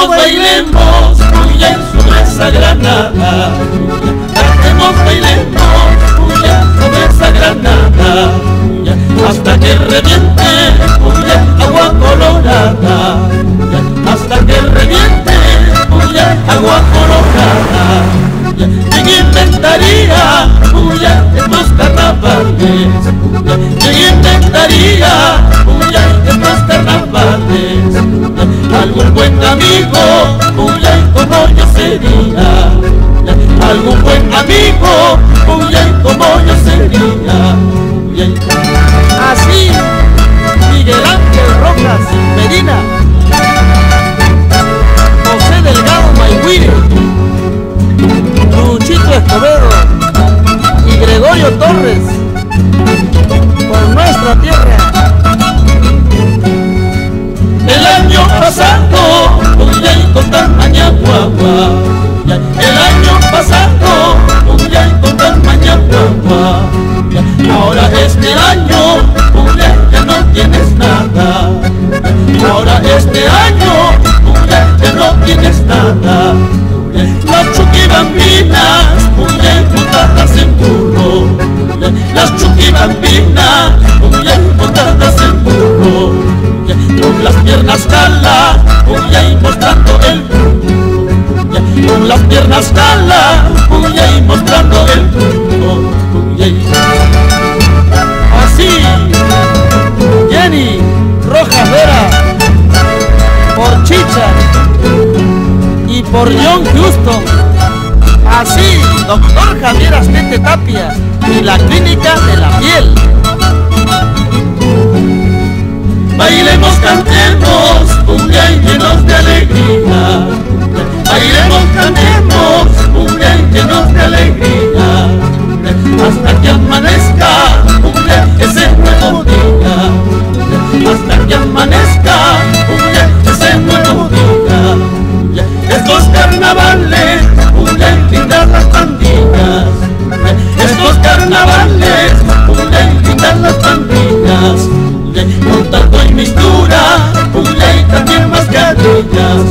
bailemos, huya sobre esa granada. Cantemos, bailemos, huya sobre esa granada. Hasta que reviente, huya agua colorada. Hasta que reviente, huya agua colorada. ¿Quién inventaría, huya, estos carnavales? ¿Quién inventaría, huya, estos carnavales? Algún buen amigo, huya, como yo sería. Algún buen amigo, huya, como yo sería. Así, Miguel Ángel Rojas Medina, José Delgado Mayhuire, Luchito Escobedo y Gregorio Torres, por nuestra tierra. El año pasado, huya, con tamaña guagua. El año pasado, huya, con tamaña guagua. Ahora este año, huya, ya no tienes nada. Ahora este año, huya, ya no tienes nada. Las chuquibambinas, huya, montadas en burro. Las chuquibambinas, huya, montadas en burro. Con las piernas jala, huya, y mostrando el burro. Con las piernas jala, huya, y mostrando el burro. Así, Jenny Rojas Vera, por Chicha y por John Houston. Así, doctor Javier Astete Tapia y la Clínica de la Piel. Bailemos, cantemos, cumbia y llenos de alegría. Bailemos, cantemos, cumbia y llenos de alegría. Hasta que amanezca, cumbia, ese nuevo día. Hasta que amanezca, cumbia, ese nuevo día. Estos carnavales, cumbia, lindas las pandillas. Estos carnavales, cumbia, lindas las pandillas. Con tanto y mistura, cumbia, y también mascarillas.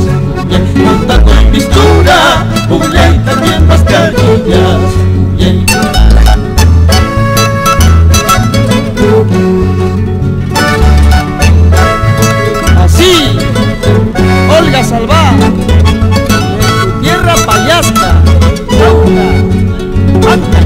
Con tanto y mistura, cumbia, y también mascarillas. Así, Olga Salvá, de tu tierra Payasca, Tauta, Anta.